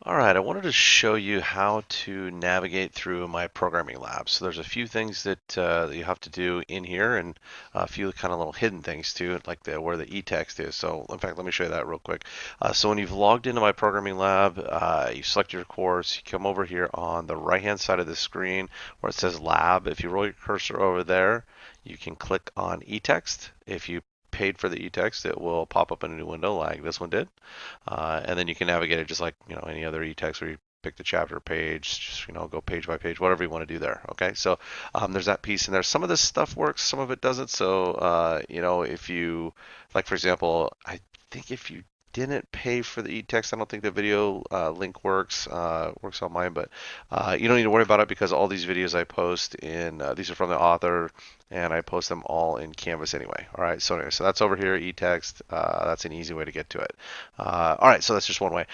All right, I wanted to show you how to navigate through my programming lab. So there's a few things that you have to do in here, and a few kind of little hidden things too, like where the e-text is. So in fact, let me show you that real quick. So when you've logged into my programming lab, you select your course. You come over here on the right-hand side of the screen where it says Lab. If you roll your cursor over there, you can click on e-text. If you paid for the e-text, it will pop up in a new window like this one did. And then you can navigate it just like any other e-text where you pick the chapter page, just go page by page, whatever you want to do there. Okay, so there's that piece in there. Some of this stuff works, some of it doesn't. So if you like, for example, I think if you didn't pay for the e-text, I don't think the video link works on mine, but you don't need to worry about it because all these videos I post in these are from the author, and I post them all in Canvas anyway. All right, so anyway, so that's over here, e-text. That's an easy way to get to it. All right, so that's just one way.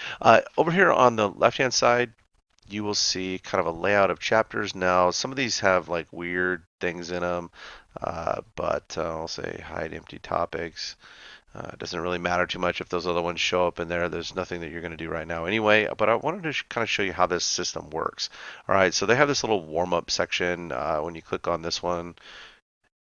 Over here on the left-hand side, you will see kind of a layout of chapters. Now, some of these have like weird things in them, but I'll say hide empty topics. It doesn't really matter too much if those other ones show up in there. There's nothing that you're going to do right now anyway, but I wanted to kind of show you how this system works. All right, so they have this little warm-up section. When you click on this one,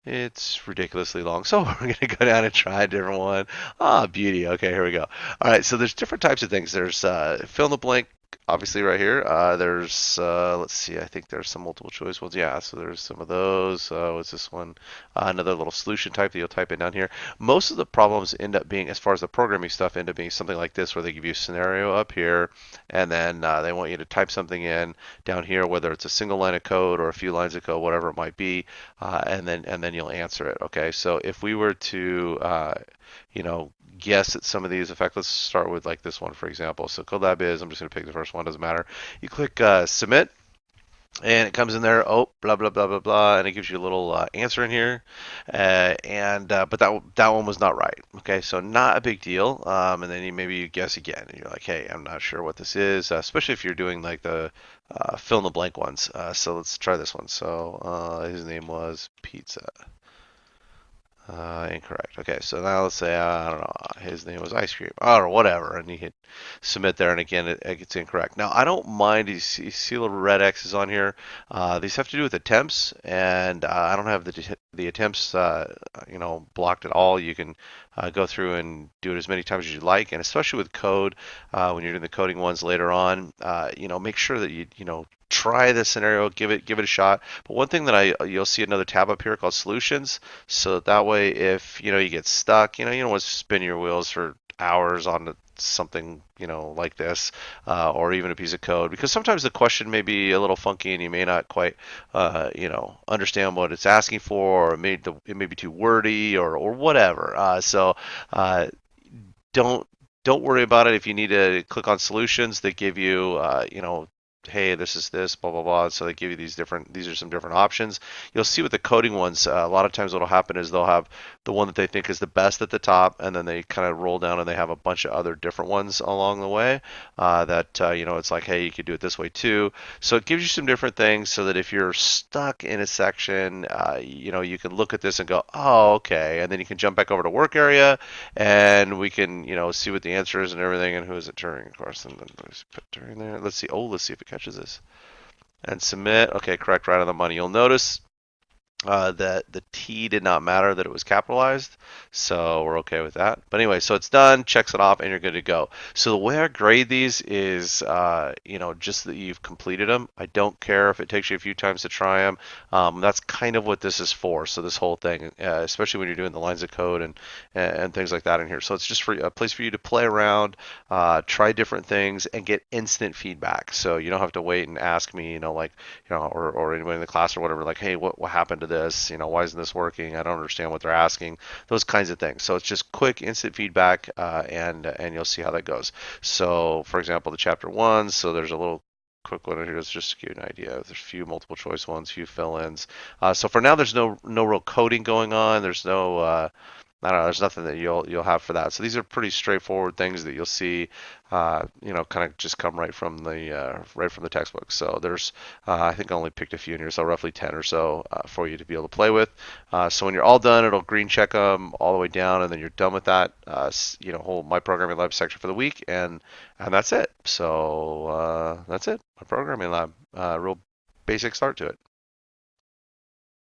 it's ridiculously long, so we're going to go down and try a different one. Ah, beauty. Okay, here we go. All right, so there's different types of things. There's fill in the blank, obviously right here. There's let's see, I think there's some multiple choice ones. Yeah, so there's some of those. What's this one? Another little solution type that you'll type in down here. Most of the problems end up being, as far as the programming stuff, end up being something like this, where they give you a scenario up here, and then they want you to type something in down here, whether it's a single line of code or a few lines of code, whatever it might be, and then you'll answer it. Okay, so if we were to guess at some of these. In fact, let's start with like this one, for example. So Colab is, I'm just going to pick the first one, doesn't matter. You click submit, and it comes in there, oh, blah, blah, blah, blah, blah, and it gives you a little answer in here. But that one was not right. Okay, so not a big deal. And then maybe you guess again, and you're like, hey, I'm not sure what this is, especially if you're doing like the fill in the blank ones. So let's try this one. So his name was Pizza. Incorrect. Okay, so now let's say, I don't know, his name was Ice Cream, or whatever, and you hit submit there, and again, it gets incorrect. Now, I don't mind, you see little red X's on here. These have to do with attempts, and I don't have the attempts, blocked at all. You can go through and do it as many times as you like, and especially with code, when you're doing the coding ones later on, make sure that try the scenario, give it a shot. But one thing that you'll see another tab up here called solutions. So that way, if you get stuck, you don't want to spin your wheels for hours on something like this, or even a piece of code, because sometimes the question may be a little funky and you may not quite understand what it's asking for, or it may be too wordy, or whatever. So don't don't worry about it. If you need to click on solutions, they give you hey, this is this, blah, blah, blah. So they give you these are some different options. You'll see with the coding ones, a lot of times what'll happen is they'll have the one that they think is the best at the top, and then they kind of roll down and they have a bunch of other different ones along the way it's like, hey, you could do it this way too. So it gives you some different things so that if you're stuck in a section, you can look at this and go, oh, okay. And then you can jump back over to work area and we can, see what the answer is and everything. And who is it Turing, of course. And then let's put Turing there. Let's see. Oh, let's see if it catches this. And submit. Okay, correct, right on the money. You'll notice that the T did not matter, that it was capitalized, so we're okay with that. But anyway, so it's done, checks it off, and you're good to go. So the way I grade these is, just that you've completed them. I don't care if it takes you a few times to try them. That's kind of what this is for. So this whole thing, especially when you're doing the lines of code and things like that in here. So it's just for a place for you to play around, try different things, and get instant feedback. So you don't have to wait and ask me, or anybody in the class or whatever, like, hey, what happened to this? Why isn't this working? I don't understand what they're asking. Those kinds of things. So it's just quick, instant feedback, and you'll see how that goes. So, for example, the chapter one. So there's a little quick one here just to give you an idea. There's a few multiple choice ones, few fill-ins. So for now, there's no real coding going on. There's no I don't know. There's nothing that you'll have for that. So these are pretty straightforward things that you'll see, kind of just come right from the textbook. So there's, I think I only picked a few in here, so roughly 10 or so for you to be able to play with. So when you're all done, it'll green check them all the way down, and then you're done with that, whole My Programming Lab section for the week, and that's it. So that's it. My Programming Lab, real basic start to it.